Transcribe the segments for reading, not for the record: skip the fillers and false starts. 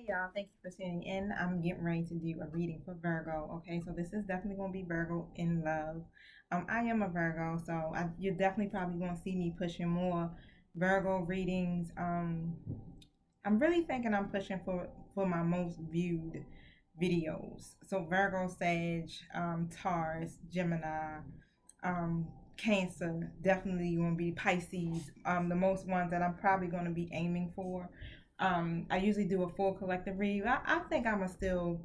y'all. Thank you for tuning in. I'm getting ready to do a reading for Virgo. Okay, so this is definitely going to be Virgo in love. I am a Virgo, so you're definitely probably going to see me pushing more Virgo readings. I'm really thinking I'm pushing for my most viewed videos. So Virgo, Sag, Taurus, Gemini, um, Cancer, definitely going to be Pisces. The most ones that I'm probably going to be aiming for. I usually do a full collective read. I think I'm going to still,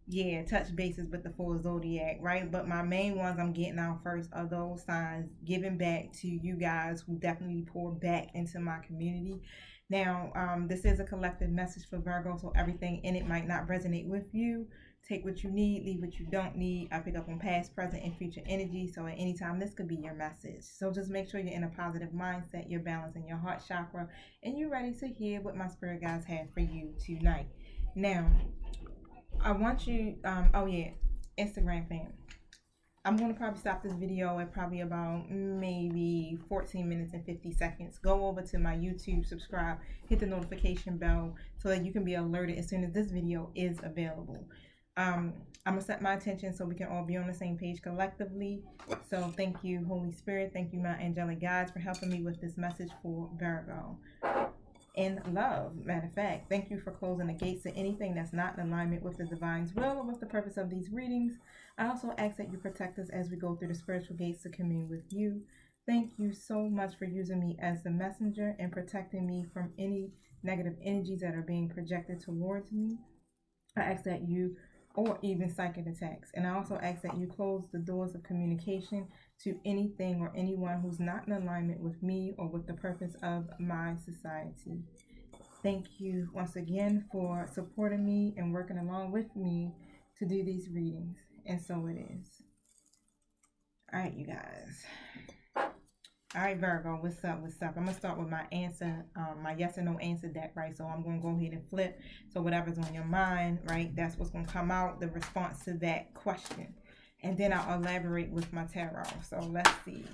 yeah, touch bases with the full zodiac, right? But my main ones I'm getting out first are those signs, giving back to you guys who definitely pour back into my community. Now, this is a collective message for Virgo, so everything in it might not resonate with you. Take what you need, leave what you don't need. I pick up on past, present, and future energy, so at any time, this could be your message. So just make sure you're in a positive mindset, you're balancing your heart chakra, and you're ready to hear what my spirit guides have for you tonight. Now, I want you, oh yeah, Instagram fam. I'm going to probably stop this video at probably about maybe 14 minutes and 50 seconds. Go over to my YouTube, subscribe, hit the notification bell so that you can be alerted as soon as this video is available. I'm going to set my attention so we can all be on the same page collectively. So thank you, Holy Spirit. Thank you, my angelic guides, for helping me with this message for Virgo in love. Matter of fact, thank you for closing the gates to anything that's not in alignment with the divine's will or with the purpose of these readings. I also ask that you protect us as we go through the spiritual gates to commune with you. Thank you so much for using me as the messenger and protecting me from any negative energies that are being projected towards me. I ask that you, or even psychic attacks. And I also ask that you close the doors of communication to anything or anyone who's not in alignment with me or with the purpose of my society. Thank you once again for supporting me and working along with me to do these readings. And so it is. All right, you guys. All right, Virgo, what's up? What's up? I'm gonna start with my answer, my yes or no answer deck, right? So I'm gonna go ahead and flip. So whatever's on your mind, right? That's what's gonna come out, the response to that question, and then I'll elaborate with my tarot. So let's see.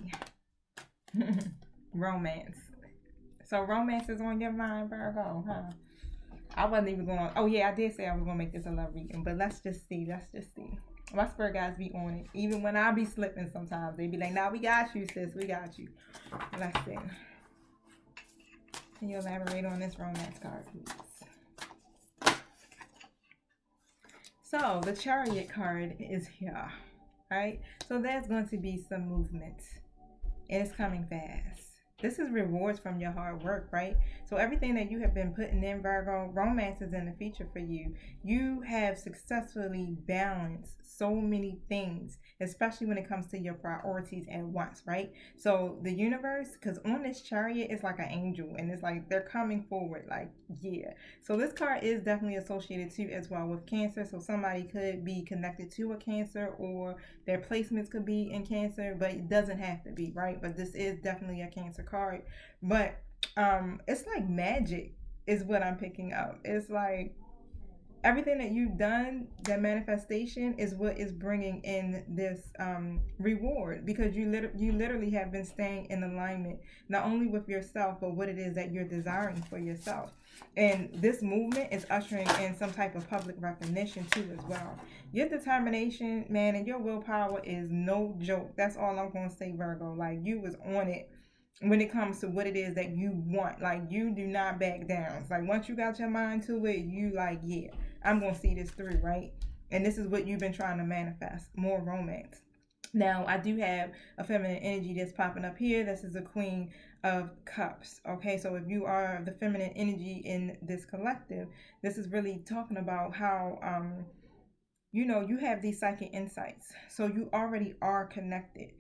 Romance. So romance is on your mind, Virgo, huh? I wasn't even going. Oh yeah, I did say I was gonna make this a love reading, but let's just see. Let's just see. My spirit guys be on it. Even when I be slipping sometimes, they be like, nah, we got you, sis. We got you. Let's see. Can you elaborate on this romance card, please? So, the Chariot card is here, right? So, there's going to be some movement. And it's coming fast. This is rewards from your hard work, right? So everything that you have been putting in, Virgo, romance is in the future for you. You have successfully balanced so many things, especially when it comes to your priorities at once, right? So the universe, because on this chariot, it's like an angel, and it's like they're coming forward, like, yeah. So this card is definitely associated too as well with Cancer. So somebody could be connected to a Cancer, or their placements could be in Cancer, but it doesn't have to be, right? But this is definitely a Cancer card. But it's like magic is what I'm picking up. It's like everything that you've done, that manifestation is what is bringing in this reward, because you literally have been staying in alignment not only with yourself but what it is that you're desiring for yourself. And this movement is ushering in some type of public recognition too as well. Your determination, man, and your willpower is no joke. That's all I'm going to say, Virgo. Like, you was on it when it comes to what it is that you want. Like, you do not back down. It's like once you got your mind to it, you like, yeah, I'm gonna see this through, right? And this is what you've been trying to manifest, more romance. Now, I do have a feminine energy that's popping up here. This is a Queen of Cups. Okay, so if you are the feminine energy in this collective, this is really talking about how you have these psychic insights. So you already are connected.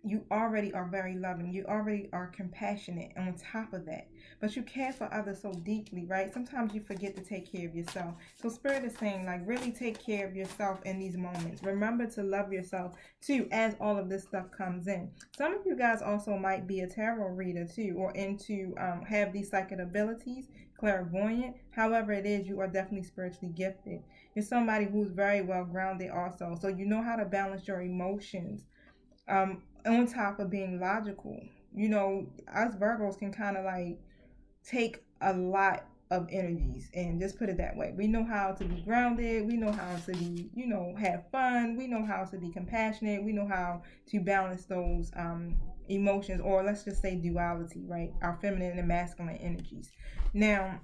You already are very loving. You already are compassionate on top of that. But you care for others so deeply, right? Sometimes you forget to take care of yourself. So Spirit is saying, like, really take care of yourself in these moments. Remember to love yourself too as all of this stuff comes in. Some of you guys also might be a tarot reader too, or into have these psychic abilities, clairvoyant. However it is, you are definitely spiritually gifted. You're somebody who's very well grounded also. So you know how to balance your emotions. On top of being logical. Us Virgos can kind of like take a lot of energies, and just put it that way. We know how to be grounded, we know how to be, have fun, we know how to be compassionate, we know how to balance those emotions, or let's just say duality, right? Our feminine and masculine energies. Now,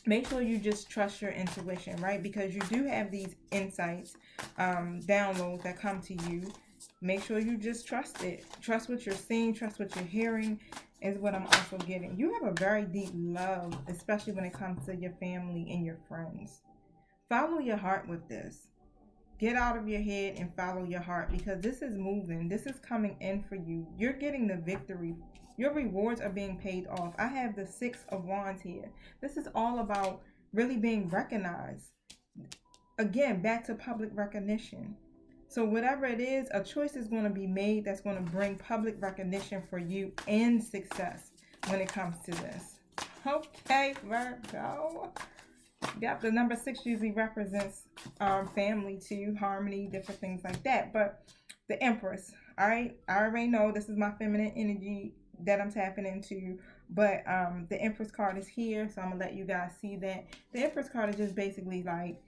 make sure you just trust your intuition, right? Because you do have these insights, downloads that come to you. Make sure you just trust it. Trust what you're seeing, trust what you're hearing, is what I'm also getting. You have a very deep love, especially when it comes to your family and your friends. Follow your heart with this. Get out of your head and follow your heart, because this is moving. This is coming in for you. You're getting the victory. Your rewards are being paid off. I have the Six of Wands here. This is all about really being recognized. Again, back to public recognition. So whatever it is, a choice is going to be made that's going to bring public recognition for you and success when it comes to this. Okay, Virgo. Yep, the number 6 usually represents family too, harmony, different things like that. But the Empress, all right, I already know this is my feminine energy that I'm tapping into. But the Empress card is here, so I'm going to let you guys see that. The Empress card is just basically like,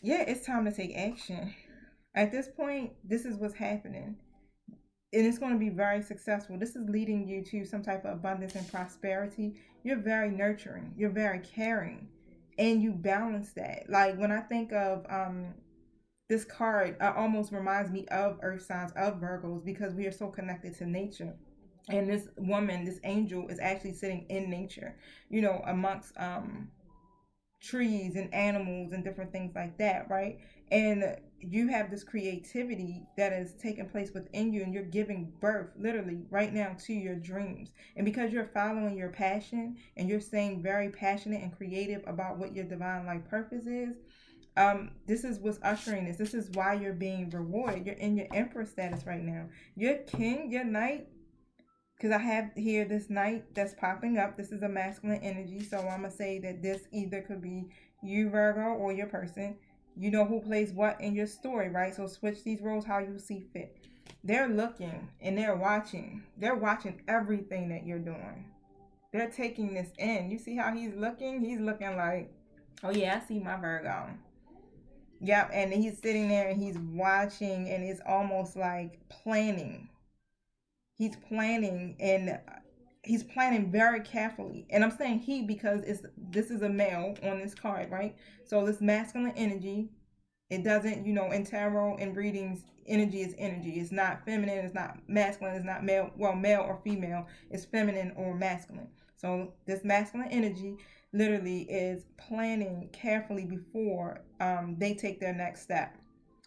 yeah, it's time to take action. At this point, this is what's happening. And it's going to be very successful. This is leading you to some type of abundance and prosperity. You're very nurturing. You're very caring. And you balance that. Like when I think of this card, almost reminds me of earth signs, of Virgos, because we are so connected to nature. And this woman, this angel, is actually sitting in nature, amongst trees and animals and different things like that, right? And you have this creativity that is taking place within you, and you're giving birth literally right now to your dreams. And because you're following your passion and you're staying very passionate and creative about what your divine life purpose is, this is what's ushering this. This is why you're being rewarded. You're in your empress status right now. Your king, your knight, because I have here this knight that's popping up. This is a masculine energy, so I'm going to say that this either could be you, Virgo, or your person. You know who plays what in your story, right? So switch these roles how you see fit. They're looking and they're watching. They're watching everything that you're doing. They're taking this in. You see how he's looking? He's looking like, oh yeah, I see my Virgo. Yep, and he's sitting there and he's watching, and it's almost like planning. He's planning, and he's planning very carefully. And I'm saying he because this is a male on this card, right? So this masculine energy, it doesn't, in tarot and readings, energy is energy. It's not feminine, it's not masculine, it's not male, well, male or female, it's feminine or masculine. So this masculine energy literally is planning carefully before they take their next step,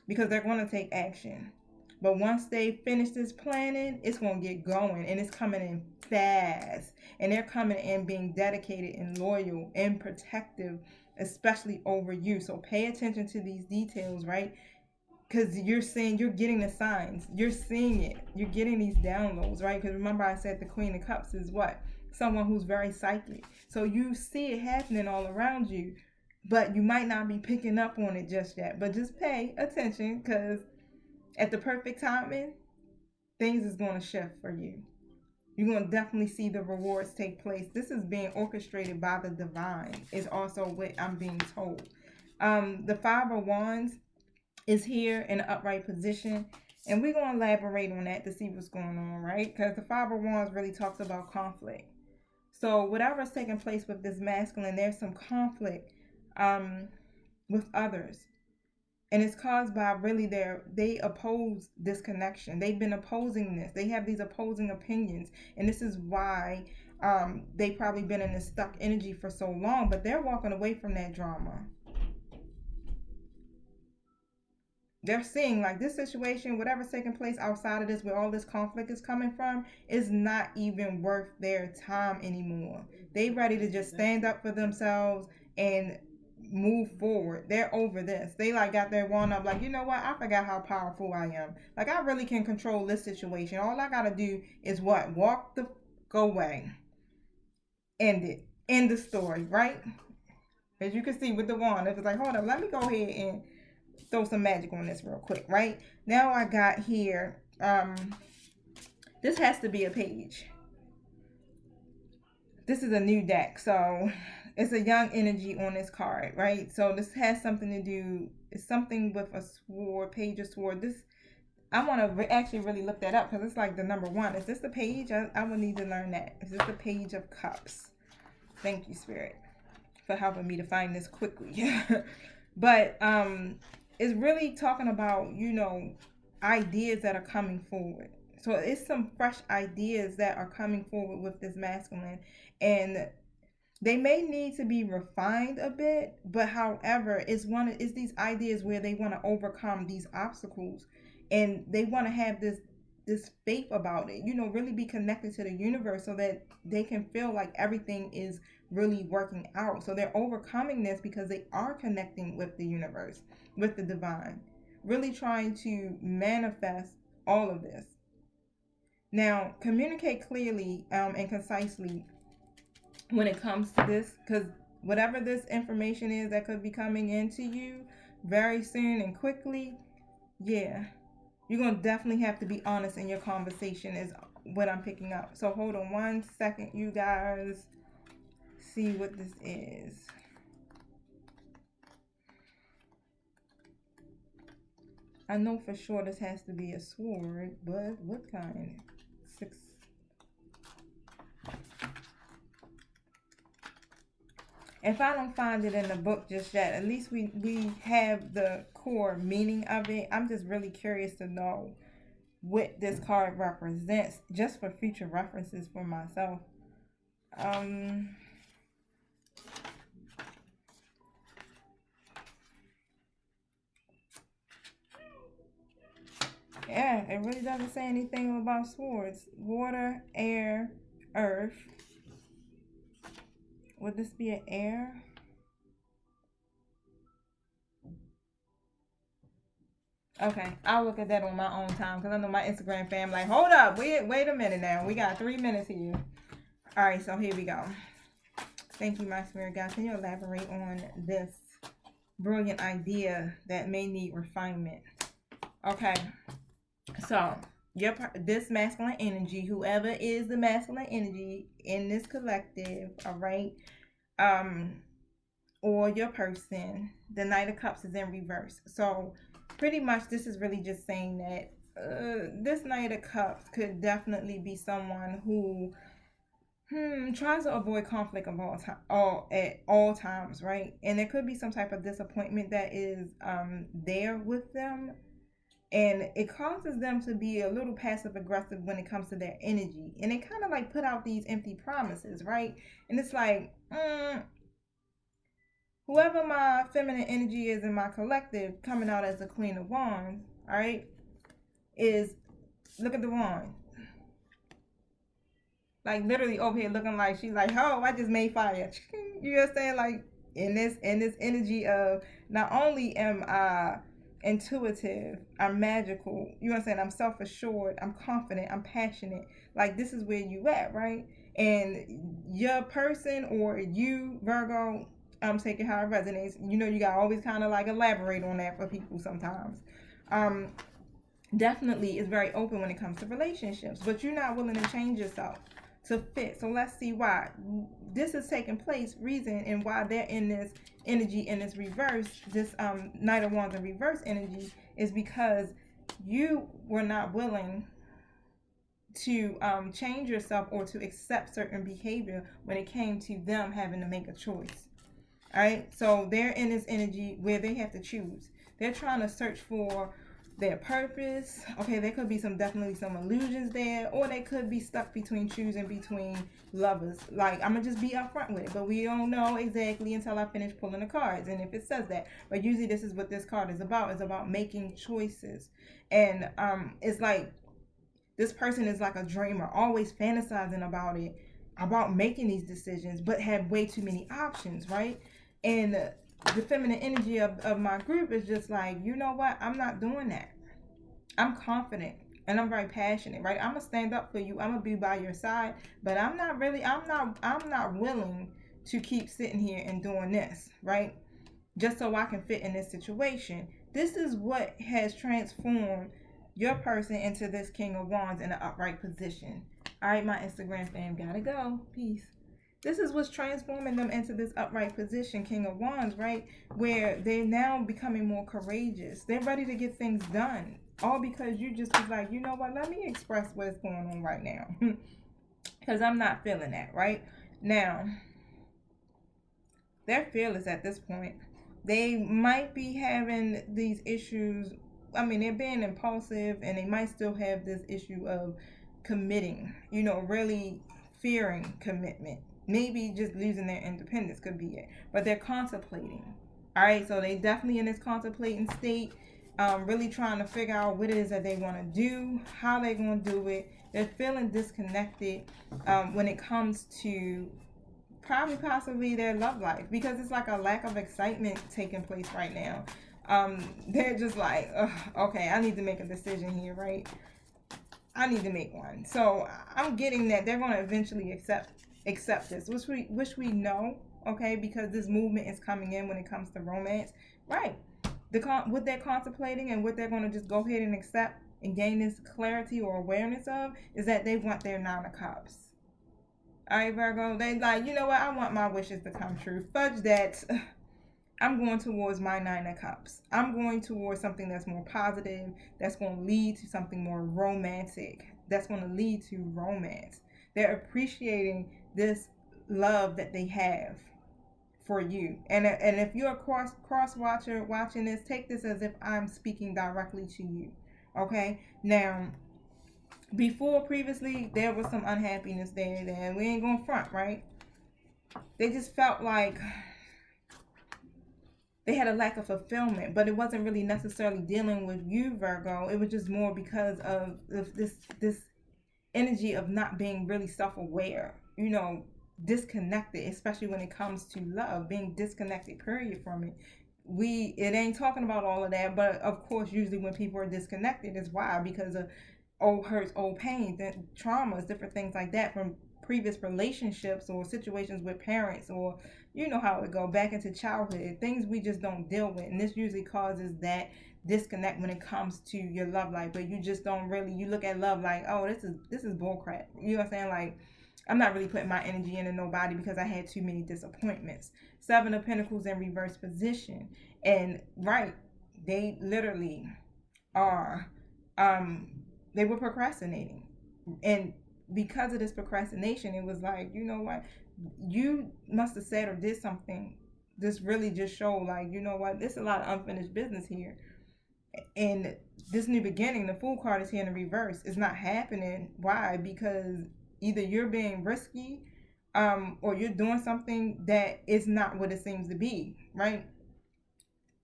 because they're going to take action. But once they finish this planning, it's going to get going, and it's coming in fast. And they're coming in being dedicated and loyal and protective, especially over you. So pay attention to these details, right? Because you're getting the signs. You're seeing it. You're getting these downloads, right? Because remember I said the Queen of Cups is what? Someone who's very psychic. So you see it happening all around you, but you might not be picking up on it just yet. But just pay attention, because at the perfect timing, things is going to shift for you. You're going to definitely see the rewards take place. This is being orchestrated by the divine, is also what I'm being told. The Five of Wands is here in an upright position, and we're going to elaborate on that to see what's going on, right? Because the Five of Wands really talks about conflict. So whatever's taking place with this masculine, there's some conflict with others. And it's caused by really they oppose this connection. They've been opposing this. They have these opposing opinions. And this is why they've probably been in this stuck energy for so long. But they're walking away from that drama. They're seeing like this situation, whatever's taking place outside of this, where all this conflict is coming from, is not even worth their time anymore. They ready to just stand up for themselves and move forward. They're over this. They like got their one up, like, you know what, I forgot how powerful I am. Like, I really can control this situation. All I gotta do is what? Go away. End it. End the story, right? As you can see with the wand, it was like, hold up, let me go ahead and throw some magic on this real quick, right? Now I got here, this has to be a page. This is a new deck, so It's a young energy on this card, right? So this has something to do. It's something with a sword, page of sword. This I want to actually really look that up because it's like the number one. Is this the page? I would need to learn that. Is this the page of cups? Thank you, Spirit, for helping me to find this quickly. But it's really talking about, ideas that are coming forward. So it's some fresh ideas that are coming forward with this masculine, and they may need to be refined a bit, but however, it's these ideas where they want to overcome these obstacles, and they want to have this faith about it, really be connected to the universe so that they can feel like everything is really working out. So they're overcoming this because they are connecting with the universe, with the divine, really trying to manifest all of this. Now, communicate clearly and concisely when it comes to this, because whatever this information is that could be coming into you very soon and quickly, yeah, you're going to definitely have to be honest in your conversation is what I'm picking up. So hold on one second, you guys. See what this is. I know for sure this has to be a sword, but what kind? 6. If I don't find it in the book just yet, at least we have the core meaning of it. I'm just really curious to know what this card represents, just for future references for myself. Yeah, it really doesn't say anything about swords. Water, air, earth. Would this be an air? Okay, I'll look at that on my own time because I know my Instagram fam like, hold up, wait a minute now. We got 3 minutes here. All right, so here we go. Thank you, my spirit guys. Can you elaborate on this brilliant idea that may need refinement? Okay, so this masculine energy, whoever is the masculine energy in this collective, all right, or your person, the Knight of Cups is in reverse. So pretty much this is really just saying that this Knight of Cups could definitely be someone who tries to avoid conflict of at all times, right? And there could be some type of disappointment that is there with them, and it causes them to be a little passive aggressive when it comes to their energy, and they kind of like put out these empty promises, right? And it's like, whoever my feminine energy is in my collective, coming out as the Queen of Wands, all right, is, look at the wand. Like literally over here looking like she's like, oh, I just made fire. You understand? Like in this energy of, not only am I intuitive, I'm magical, you understand, I'm self-assured, I'm confident, I'm passionate. Like this is where you at, right? And your person, or you, Virgo, I'm taking how it resonates. You gotta always kind of like elaborate on that for people sometimes. Definitely is very open when it comes to relationships, but you're not willing to change yourself to fit. So let's see why this is taking place, reason, and why they're in this energy in this reverse, this Knight of Wands in reverse energy, is because you were not willing to change yourself or to accept certain behavior when it came to them having to make a choice. All right, so they're in this energy where they have to choose. They're trying to search for their purpose. Okay, there could be definitely some illusions there, or they could be stuck choosing between lovers. Like, I'm gonna just be upfront with it, but we don't know exactly until I finish pulling the cards and if it says that. But usually this is what this card is about. It's about making choices. And it's like this person is like a dreamer, always fantasizing about it, about making these decisions, but have way too many options, right? And the feminine energy of my group is just like, you know what? I'm not doing that. I'm confident and I'm very passionate, right? I'm gonna stand up for you. I'm gonna be by your side, but I'm not willing to keep sitting here and doing this, right? Just so I can fit in this situation. This is what has transformed your person into this King of Wands in an upright position. All right, my Instagram fam, gotta go. Peace. This is what's transforming them into this upright position, King of Wands, right? Where they're now becoming more courageous. They're ready to get things done. All because you just was like, you know what, let me express what's going on right now. Because I'm not feeling that, right? Now, they're fearless at this point. They might be having these issues. I mean, they're being impulsive and they might still have this issue of committing, really fearing commitment. Maybe just losing their independence could be it. But they're contemplating. All right, so they definitely in this contemplating state, really trying to figure out what it is that they want to do, how they're going to do it. They're feeling disconnected when it comes to probably possibly their love life, because it's like a lack of excitement taking place right now. They're just like, okay, I need to make a decision here, right? I need to make one. So I'm getting that they're going to eventually accept this, which we know, okay, because this movement is coming in when it comes to romance, right? What they're contemplating and what they're going to just go ahead and accept and gain this clarity or awareness of is that they want their 9 of Cups. All right, Virgo, they like, you know what? I want my wishes to come true. Fudge that. I'm going towards my 9 of Cups. I'm going towards something that's more positive, that's going to lead to something more romantic, that's going to lead to romance. They're appreciating this love that they have for you. And if you're a cross watcher watching this, take this as if I'm speaking directly to you. Okay? Now, before previously there was some unhappiness there, and we ain't gonna front, right? They just felt like they had a lack of fulfillment, but it wasn't really necessarily dealing with you, Virgo. It was just more because of this energy of not being really self-aware, disconnected, especially when it comes to love, being disconnected period from it. It ain't talking about all of that, but of course usually when people are disconnected is why, because of old hurts, old pain, traumas, different things like that from previous relationships or situations with parents, or you know how it go back into childhood, things we just don't deal with, and this usually causes that disconnect when it comes to your love life. But you just don't really, you look at love like, oh, this is bull crap. You know what I'm saying? Like, I'm not really putting my energy into nobody because I had too many disappointments. 7 of Pentacles in reverse position, and right, they literally are they were procrastinating, and because of this procrastination, it was like, you know what, you must have said or did something. This really just showed, like, you know what, there's a lot of unfinished business here, and this new beginning, the Fool card is here in the reverse, is not happening. Why? Because either you're being risky, or you're doing something that is not what it seems to be, right?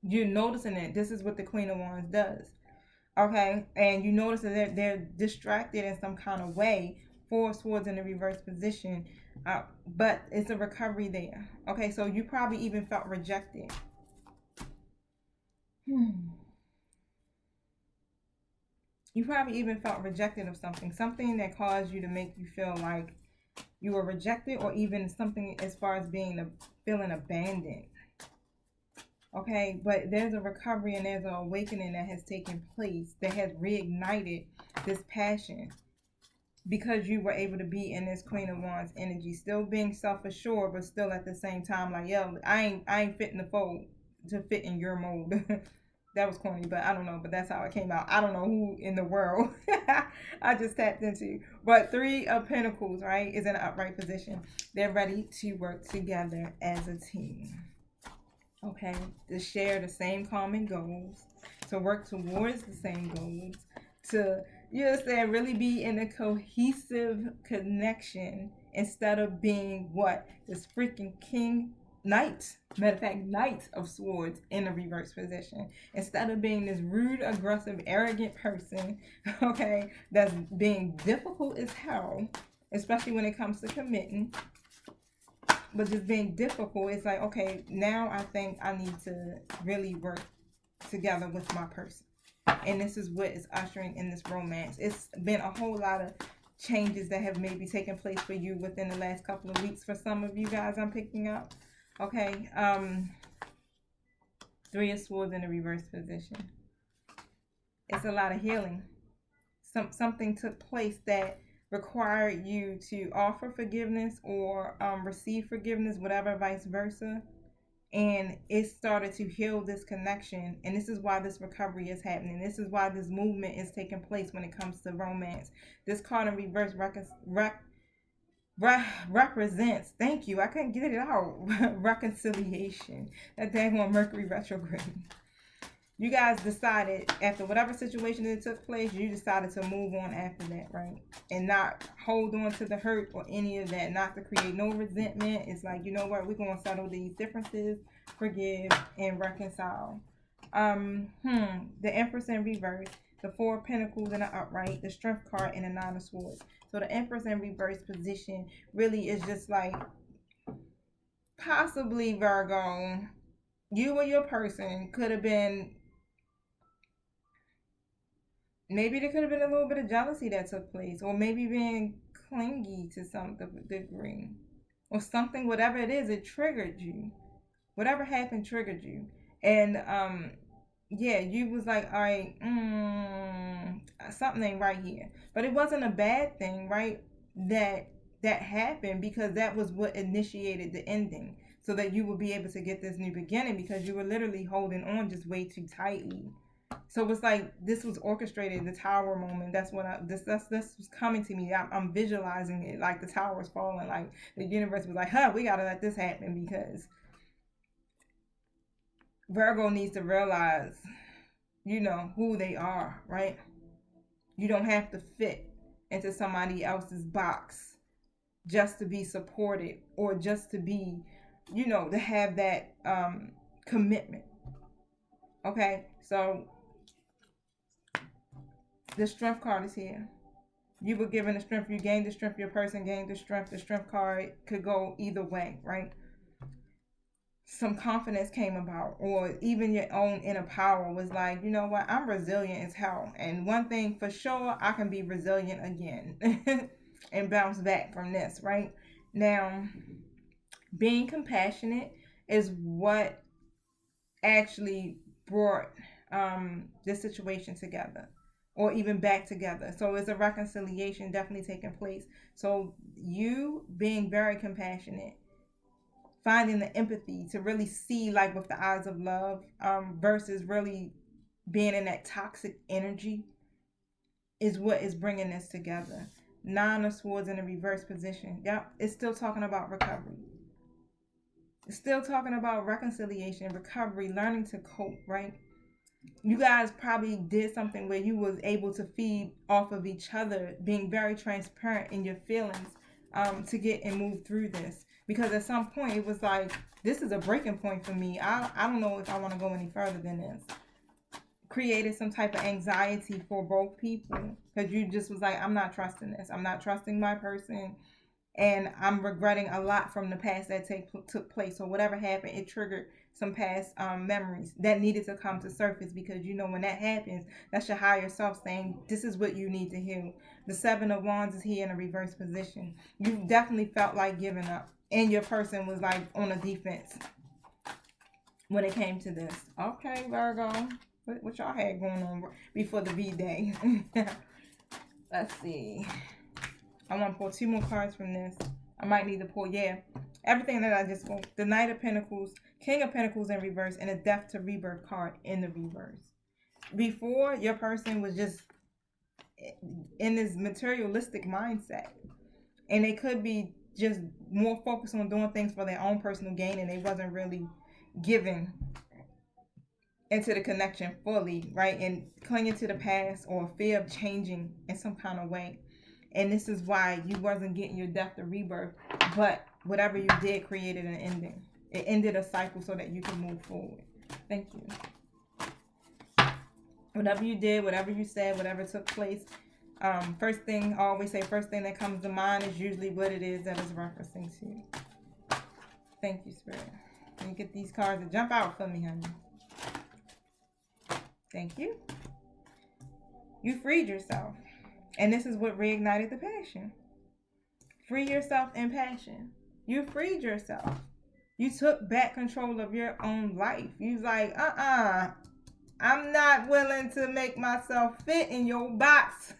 You're noticing it. This is what the Queen of Wands does. Okay, and you notice that they're distracted in some kind of way. 4 of Swords in the reverse position, but it's a recovery there. Okay, so you probably even felt rejected. You probably even felt rejected of something that caused you to make you feel like you were rejected, or even something as far as feeling abandoned. Okay, but there's a recovery and there's an awakening that has taken place that has reignited this passion, because you were able to be in this Queen of Wands energy, still being self-assured, but still at the same time like, yo, I ain't fitting the fold to fit in your mold. That was corny, but I don't know, but that's how it came out. I don't know who in the world I just tapped into. But 3 of Pentacles, right, is in an upright position. They're ready to work together as a team. Okay, to share the same common goals, to work towards the same goals, to, you understand, really be in a cohesive connection, instead of being what? This freaking matter of fact, Knight of Swords in a reverse position. Instead of being this rude, aggressive, arrogant person, okay, that's being difficult as hell, especially when it comes to committing, but just being difficult, it's like, okay, now I think I need to really work together with my person. And this is what is ushering in this romance. It's been a whole lot of changes that have maybe taken place for you within the last couple of weeks. For some of you guys, I'm picking up. Okay. 3 of Swords in the reverse position. It's a lot of healing. Something took place that required you to offer forgiveness or receive forgiveness, whatever, vice versa. And it started to heal this connection. And this is why this recovery is happening. This is why this movement is taking place when it comes to romance. This card in reverse represents, thank you, I couldn't get it out, reconciliation. That dang on Mercury retrograde. You guys decided after whatever situation that took place, you decided to move on after that, right? And not hold on to the hurt or any of that, not to create no resentment. It's like, you know what, we're going to settle these differences, forgive, and reconcile. The Empress in reverse, the Four of Pentacles in the upright, the Strength card, and the Nine of Swords. So the Empress in reverse position really is just like, possibly, Virgo, you or your person could have been, maybe there could have been a little bit of jealousy that took place, or maybe being clingy to some degree, or something, whatever it is, it triggered you. Whatever happened triggered you. And yeah, you was like, all right, something ain't right here. But it wasn't a bad thing, right? That happened because that was what initiated the ending, so that you would be able to get this new beginning, because you were literally holding on just way too tightly. So it's like this was orchestrated, the tower moment. That's what this was coming to me. I'm visualizing it like the tower's falling, like the universe was like, we gotta let this happen, because Virgo needs to realize, who they are, right? You don't have to fit into somebody else's box just to be supported, or just to be, to have that commitment. Okay, so the Strength card is here. You were given the strength, you gained the strength, your person gained the strength. The Strength card could go either way, right? Some confidence came about, or even your own inner power was like, you know what, I'm resilient as hell. And one thing for sure, I can be resilient again and bounce back from this, right? Now, being compassionate is what actually brought this situation together, or even back together. So it's a reconciliation definitely taking place. So you being very compassionate, finding the empathy to really see like with the eyes of love, versus really being in that toxic energy, is what is bringing this together. Nine of Swords in a reverse position. Yep, it's still talking about recovery. It's still talking about reconciliation, recovery, learning to cope, right? You guys probably did something where you was able to feed off of each other, being very transparent in your feelings, to get and move through this. Because at some point it was like, this is a breaking point for me. I don't know if I want to go any further than this. Created some type of anxiety for both people, because you just was like, I'm not trusting this. I'm not trusting my person. And I'm regretting a lot from the past that took place. So whatever happened, it triggered some past memories that needed to come to surface, because when that happens, that's your higher self saying, this is what you need to heal. The Seven of Wands is here in a reverse position. You definitely felt like giving up, and your person was like on a defense when it came to this. Okay, Virgo, what y'all had going on before the V-Day? Let's see. I want to pull two more cards from this. I might need to pull, everything that I just spoke. The Knight of Pentacles, King of Pentacles in reverse, and a Death to Rebirth card in the reverse. Before, your person was just in this materialistic mindset, and they could be just more focused on doing things for their own personal gain, and they wasn't really giving into the connection fully, right? And clinging to the past, or fear of changing in some kind of way. And this is why you wasn't getting your death or rebirth. But whatever you did created an ending. It ended a cycle so that you can move forward. Thank you. Whatever you did, whatever you said, whatever took place, first thing, I always say, first thing that comes to mind is usually what it is that is referencing to you. Thank you, Spirit. Let me get these cards to jump out for me, honey. Thank you. You freed yourself. And this is what reignited the passion. Free yourself in passion. You freed yourself. You took back control of your own life. You was like, I'm not willing to make myself fit in your box.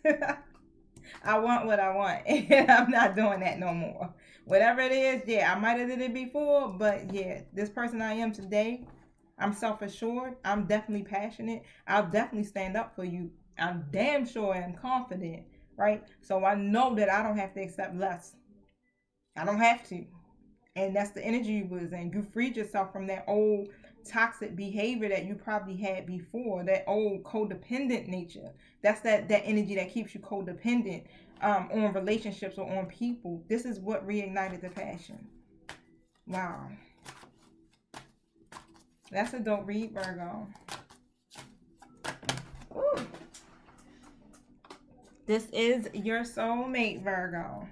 I want what I want, and I'm not doing that no more. Whatever it is, yeah, I might have did it before, but yeah, this person I am today, I'm self-assured. I'm definitely passionate. I'll definitely stand up for you. I'm damn sure I'm confident, right? So I know that I don't have to accept less. I don't have to. And that's the energy you was in. You freed yourself from that old toxic behavior that you probably had before, that old codependent nature. That's that energy that keeps you codependent on relationships or on people. This is what reignited the passion. Wow. That's a dope read, Virgo. Ooh. This is your soulmate, Virgo.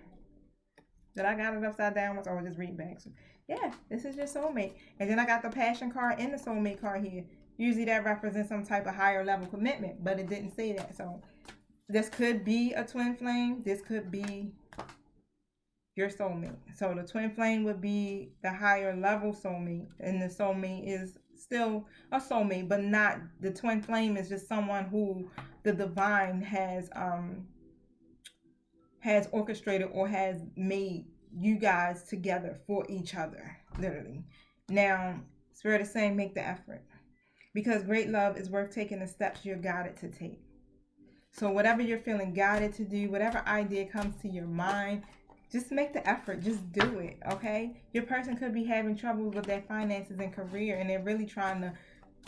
Did I got it upside down? Or just read back? So, yeah, this is your soulmate. And then I got the passion card and the soulmate card here. Usually that represents some type of higher level commitment, but it didn't say that. So this could be a twin flame. This could be your soulmate. So the twin flame would be the higher level soulmate, and the soulmate is still a soulmate, but not the twin flame is just someone who the divine has orchestrated or has made you guys together for each other, literally. Now, Spirit is saying make the effort, because great love is worth taking the steps you're guided to take. So whatever you're feeling guided to do, whatever idea comes to your mind, just make the effort. Just do it, okay? Your person could be having trouble with their finances and career, and they're really trying to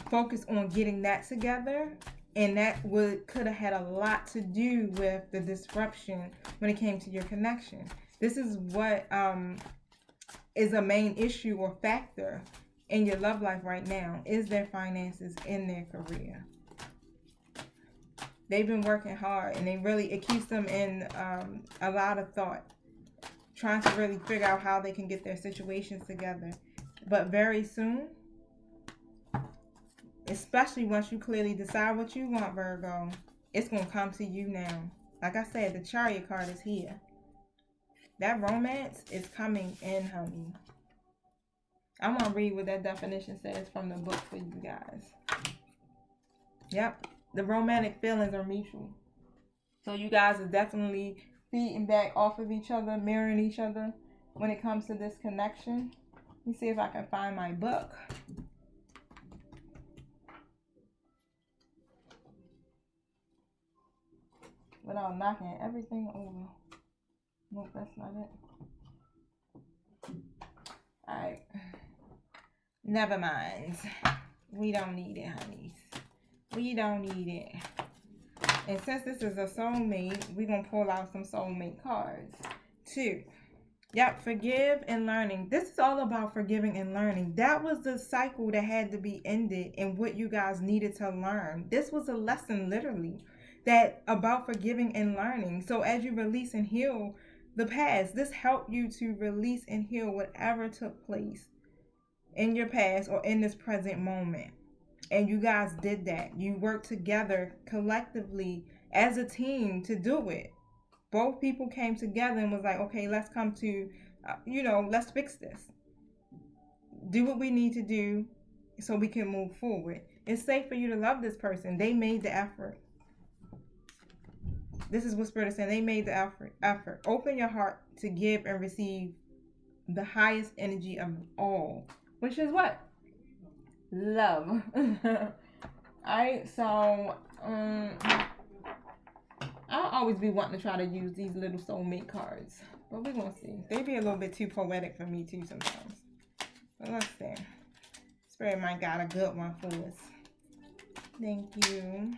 focus on getting that together. And that could have had a lot to do with the disruption when it came to your connection. This is what is a main issue or factor in your love life right now, is their finances and their career. They've been working hard, and it keeps them in a lot of thought, trying to really figure out how they can get their situations together. But very soon, especially once you clearly decide what you want, Virgo, it's going to come to you now. Like I said, the Chariot card is here. That romance is coming in, honey. I'm going to read what that definition says from the book for you guys. Yep. The romantic feelings are mutual. So you guys are definitely feeding back off of each other, mirroring each other when it comes to this connection. Let me see if I can find my book. Without knocking everything over. Nope, that's not it. Alright. Never mind. We don't need it, honeys. We don't need it. And since this is a soulmate, we're going to pull out some soulmate cards. 2. Yep, forgive and learning. This is all about forgiving and learning. That was the cycle that had to be ended and what you guys needed to learn. This was a lesson, literally, that about forgiving and learning. So as you release and heal the past, this helped you to release and heal whatever took place in your past or in this present moment. And you guys did that. You worked together collectively as a team to do it. Both people came together and was like, okay, let's come to, let's fix this. Do what we need to do so we can move forward. It's safe for you to love this person. They made the effort. This is what Spirit is saying. They made the effort. Open your heart to give and receive the highest energy of all, which is what? Love. Alright, so I'll always be wanting to try to use these little soulmate cards, but we're gonna see. They be a little bit too poetic for me too sometimes. But let's see. Spirit might got a good one for us. Thank you.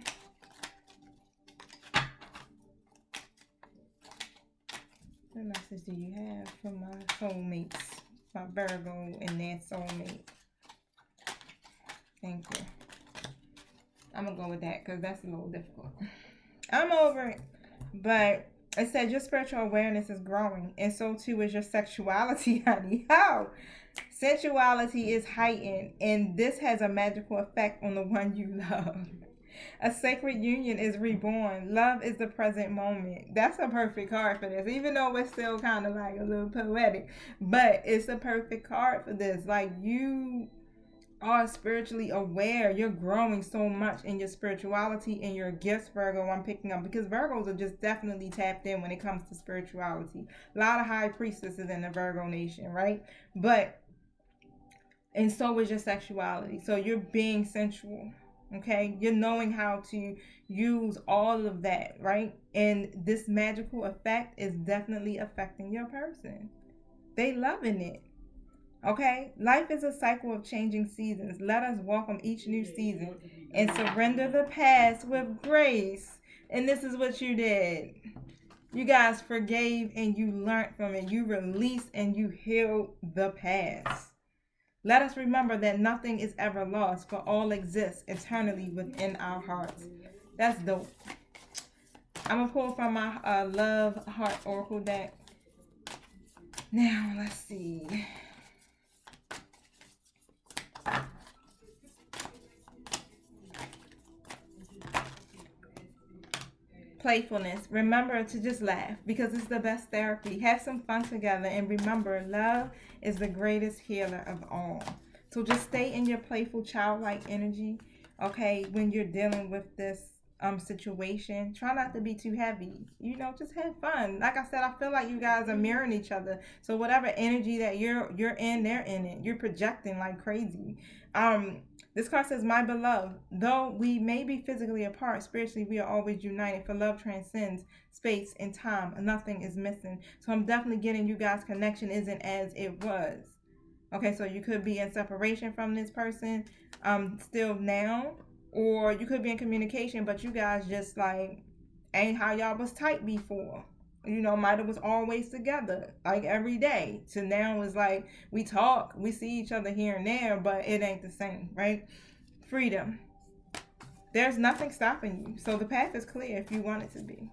What message do you have for my soulmates, my Virgo and their soulmate? Thank you. I'm going to go with that because that's a little difficult. I'm over it. But it said your spiritual awareness is growing, and so too is your sexuality, honey. How? Sensuality is heightened, and this has a magical effect on the one you love. A sacred union is reborn. Love is the present moment. That's a perfect card for this, even though it's still kind of like a little poetic. But it's a perfect card for this. Like, you are spiritually aware. You're growing so much in your spirituality and your gifts, Virgo. I'm picking up because Virgos are just definitely tapped in when it comes to spirituality. A lot of high priestesses in the Virgo nation, right? But and so is your sexuality. So you're being sensual. Okay, you're knowing how to use all of that, right? And this magical effect is definitely affecting your person. They loving it. Okay, life is a cycle of changing seasons. Let us welcome each new season and surrender the past with grace. And this is what you did. You guys forgave and you learned from it. You released and you healed the past. Let us remember that nothing is ever lost, for all exists eternally within our hearts. That's dope. I'm going to pull from my Love Heart Oracle deck. Now, let's see. Playfulness. Remember to just laugh because it's the best therapy. Have some fun together and remember love is the greatest healer of all. So just stay in your playful childlike energy, okay, when you're dealing with this situation. Try not to be too heavy. You know, just have fun. Like I said, I feel like you guys are mirroring each other. So whatever energy that you're in, they're in it. You're projecting like crazy. This card says, my beloved, though we may be physically apart, spiritually we are always united, for love transcends space and time. Nothing is missing. So I'm definitely getting you guys' connection isn't as it was. Okay, so you could be in separation from this person still now, or you could be in communication, but you guys just like ain't how y'all was tight before. You know, might have was always together, like every day. To now is like we talk, we see each other here and there, but it ain't the same, right? Freedom. There's nothing stopping you. So the path is clear if you want it to be.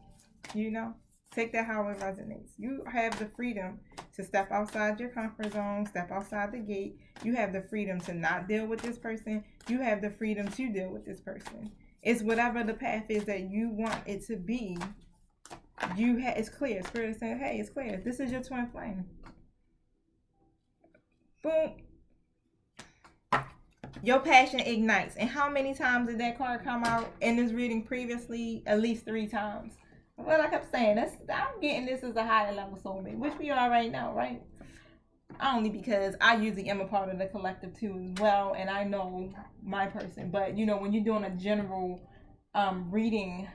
You know? Take that how it resonates. You have the freedom to step outside your comfort zone, step outside the gate. You have the freedom to not deal with this person. You have the freedom to deal with this person. It's whatever the path is that you want it to be. It's clear. Spirit is saying, hey, it's clear. This is your twin flame. Boom. Your passion ignites. And how many times did that card come out in this reading previously? At least 3 times. Well, I kept saying, I'm getting this as a higher level soulmate, which we are right now, right? Only because I usually am a part of the collective too as well, and I know my person. But, you know, when you're doing a general reading,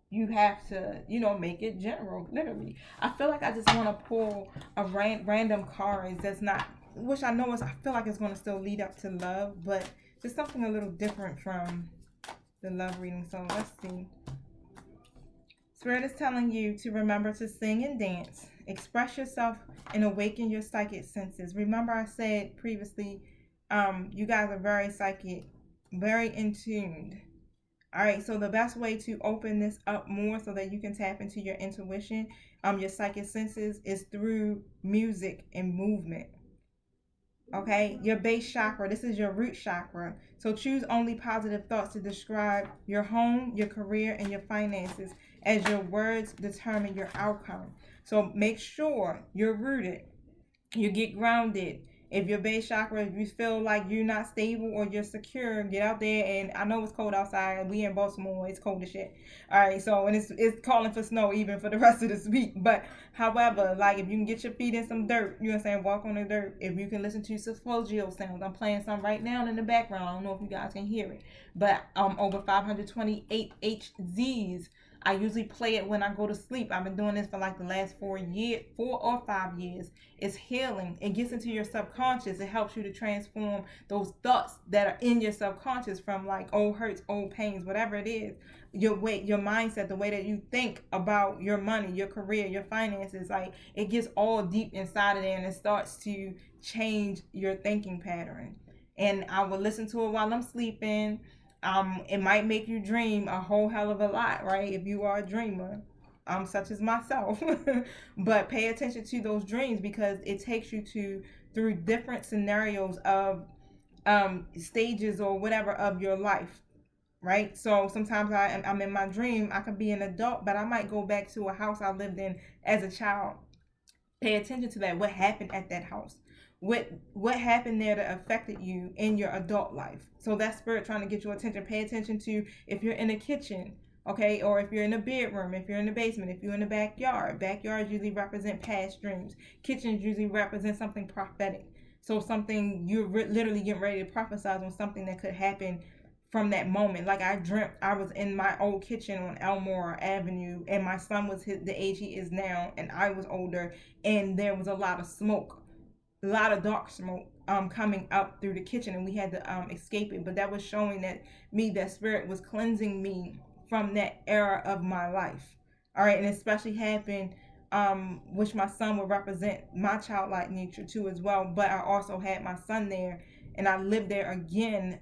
you have to, you know, make it general, literally. I feel like I just want to pull a random card that's not, which I know is, I feel like it's going to still lead up to love, but just something a little different from the love reading. So let's see. Spirit is telling you to remember to sing and dance, express yourself, and awaken your psychic senses. Remember I said previously, you guys are very psychic, very in tuned. All right, so the best way to open this up more so that you can tap into your intuition, your psychic senses, is through music and movement. Okay, your base chakra, this is your root chakra. So choose only positive thoughts to describe your home, your career, and your finances, as your words determine your outcome. So make sure you're rooted, you get grounded. If your base chakra, if you feel like you're not stable or you're secure, get out there. And I know it's cold outside. We in Baltimore, it's cold as shit. All right, so and it's calling for snow even for the rest of this week. But however, like if you can get your feet in some dirt, you know what I'm saying, walk on the dirt. If you can listen to Suffogio sounds, I'm playing some right now in the background. I don't know if you guys can hear it, but over 528 HZs. I usually play it when I go to sleep. I've been doing this for like the last 4 or 5 years. It's healing. It gets into your subconscious. It helps you to transform those thoughts that are in your subconscious from like old hurts, old pains, whatever it is. Your mindset, the way that you think about your money, your career, your finances, like it gets all deep inside of there and it starts to change your thinking pattern. And I will listen to it while I'm sleeping. It might make you dream a whole hell of a lot, right? If you are a dreamer, such as myself. But pay attention to those dreams because it takes you through different scenarios of stages or whatever of your life, right? So sometimes I'm in my dream, I could be an adult, but I might go back to a house I lived in as a child. Pay attention to that. What happened at that house? what happened there that affected you in your adult life. So that's spirit trying to get your attention. Pay attention to if you're in the kitchen, okay, or if you're in the bedroom, if you're in the basement, if you're in the backyard. Backyards usually represent past dreams. Kitchens usually represent something prophetic. So something you're literally getting ready to prophesize on something that could happen from that moment. Like I dreamt I was in my old kitchen on Elmore Avenue, and my son was the age he is now, and I was older, and there was a lot of smoke, a lot of dark smoke coming up through the kitchen, and we had to escape it. But that was showing that spirit was cleansing me from that era of my life. All right, and especially happened which my son would represent my childlike nature too as well. But I also had my son there, and I lived there again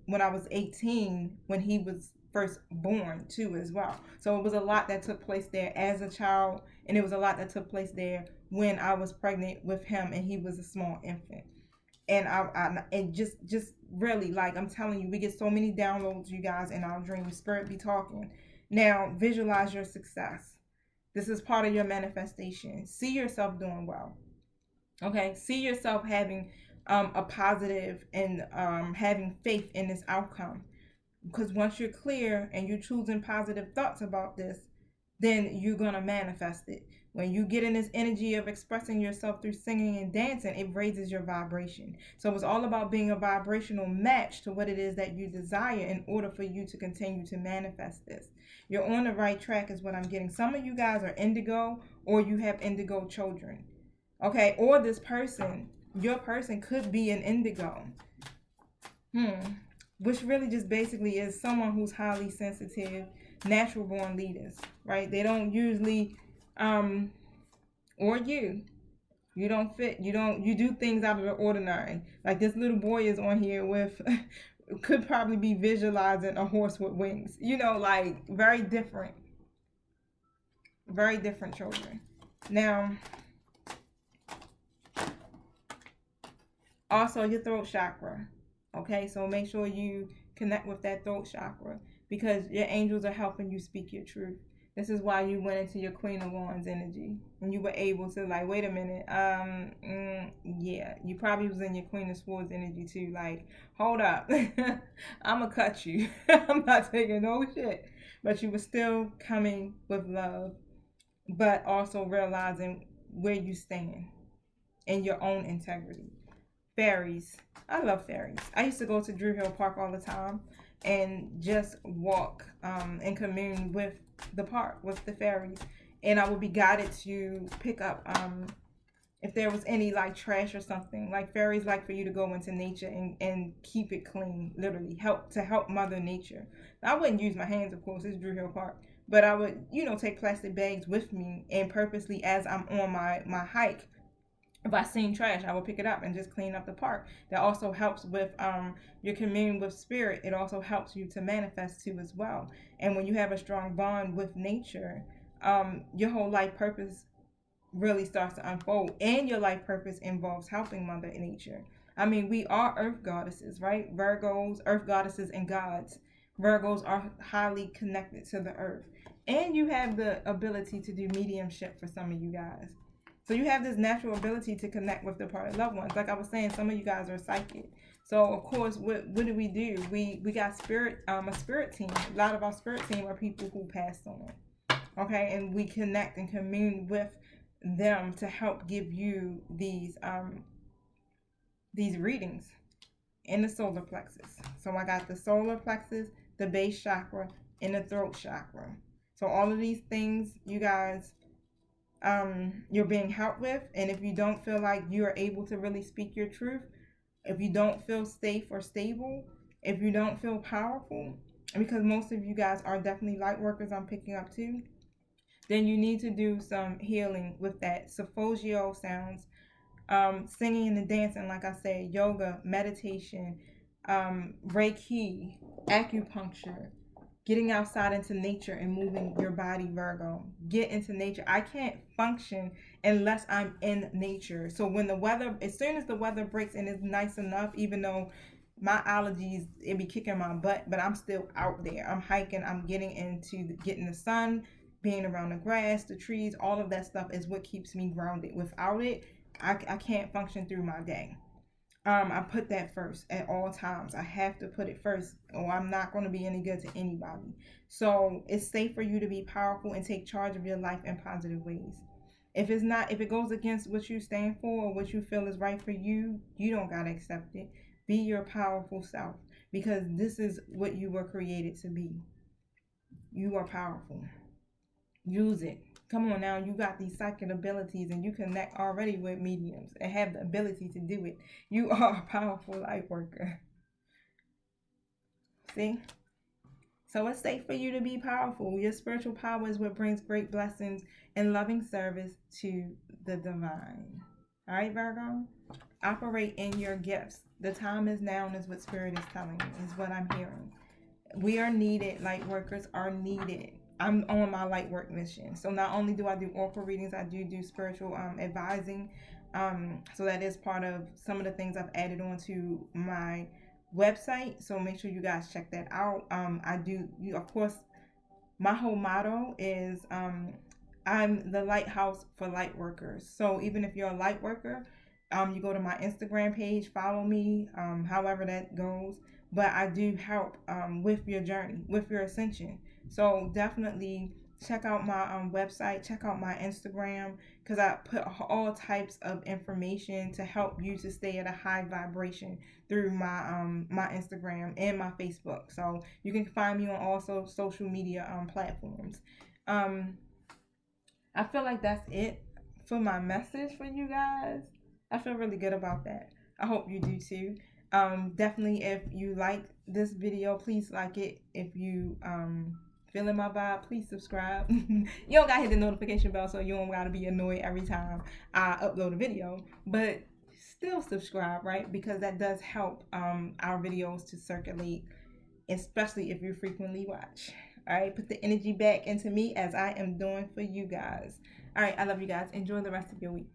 when I was 18, when he was first born too as well. So it was a lot that took place there as a child, and it was a lot that took place there when I was pregnant with him and he was a small infant. And and just really, like I'm telling you, we get so many downloads, you guys, in our dreams. Spirit be talking. Now visualize your success. This is part of your manifestation. See yourself doing well. Okay, see yourself having a positive and having faith in this outcome. Because once you're clear and you're choosing positive thoughts about this, then you're going to manifest it. When you get in this energy of expressing yourself through singing and dancing, it raises your vibration. So it's all about being a vibrational match to what it is that you desire in order for you to continue to manifest this. You're on the right track is what I'm getting. Some of you guys are indigo, or you have indigo children. Okay, or your person could be an indigo. Which really just basically is someone who's highly sensitive, natural born leaders, right? They don't usually or you don't fit, you do things out of the ordinary. Like this little boy is on here with could probably be visualizing a horse with wings, like very different children. Now also your throat chakra. Okay, so make sure you connect with that throat chakra, because your angels are helping you speak your truth. This is why you went into your Queen of Wands energy, and you were able to, like, wait a minute, yeah, you probably was in your Queen of Swords energy too. Like, hold up, I'ma cut you. I'm not taking no shit. But you were still coming with love, but also realizing where you stand and your own integrity. Fairies. I love fairies. I used to go to Drew Hill Park all the time and just walk and commune with the park, with the fairies. And I would be guided to pick up if there was any like trash or something. Like fairies like for you to go into nature and keep it clean, literally help Mother Nature. Now, I wouldn't use my hands, of course, it's Drew Hill Park. But I would, take plastic bags with me, and purposely as I'm on my hike, if I seen trash, I will pick it up and just clean up the park. That also helps with your communion with spirit. It also helps you to manifest too as well. And when you have a strong bond with nature, your whole life purpose really starts to unfold. And your life purpose involves helping Mother Nature. I mean, we are earth goddesses, right? Virgos, earth goddesses and gods. Virgos are highly connected to the earth. And you have the ability to do mediumship for some of you guys. So you have this natural ability to connect with departed loved ones. Like I was saying, some of you guys are psychic. So of course, what do? We got a spirit team. A lot of our spirit team are people who passed on. Okay, and we connect and commune with them to help give you these readings in the solar plexus. So I got the solar plexus, the base chakra, and the throat chakra. So all of these things, you guys, you're being helped with. And if you don't feel like you are able to really speak your truth, if you don't feel safe or stable, if you don't feel powerful, because most of you guys are definitely light workers, I'm picking up too, then you need to do some healing with that. Solfeggio sounds, singing and dancing, like I said, yoga, meditation, Reiki, acupuncture, getting outside into nature and moving your body, Virgo. Get into nature. I can't function unless I'm in nature. So as soon as the weather breaks and it's nice enough, even though my allergies, it be kicking my butt, but I'm still out there. I'm hiking. I'm getting the sun, being around the grass, the trees, all of that stuff is what keeps me grounded. Without it, I can't function through my day. I put that first at all times. I have to put it first, or I'm not going to be any good to anybody. So it's safe for you to be powerful and take charge of your life in positive ways. If it goes against what you stand for or what you feel is right for you, you don't gotta accept it. Be your powerful self, because this is what you were created to be. You are powerful. Use it. Come on now, you got these psychic abilities and you connect already with mediums and have the ability to do it. You are a powerful light worker. See? So it's safe for you to be powerful. Your spiritual power is what brings great blessings and loving service to the divine. All right, Virgo? Operate in your gifts. The time is now, is what Spirit is telling me, is what I'm hearing. We are needed. Light workers are needed. I'm on my light work mission. So not only do I do oracle readings, I do spiritual advising. So that is part of some of the things I've added onto my website. So make sure you guys check that out. I do, you of course, my whole motto is I'm the lighthouse for light workers. So even if you're a light worker, you go to my Instagram page, follow me, however that goes. But I do help with your journey, with your ascension. So definitely check out my website, check out my Instagram, because I put all types of information to help you to stay at a high vibration through my Instagram and my Facebook. So you can find me on also social media platforms. Um, I feel like that's it for my message for you guys. I feel really good about that. I hope you do too. Definitely, if you like this video, please like it. If you feeling my vibe, please subscribe. You don't gotta hit the notification bell, so you don't gotta be annoyed every time I upload a video. But still subscribe, right? Because that does help our videos to circulate, especially if you frequently watch. All right, put the energy back into me as I am doing for you guys. All right, I love you guys. Enjoy the rest of your week.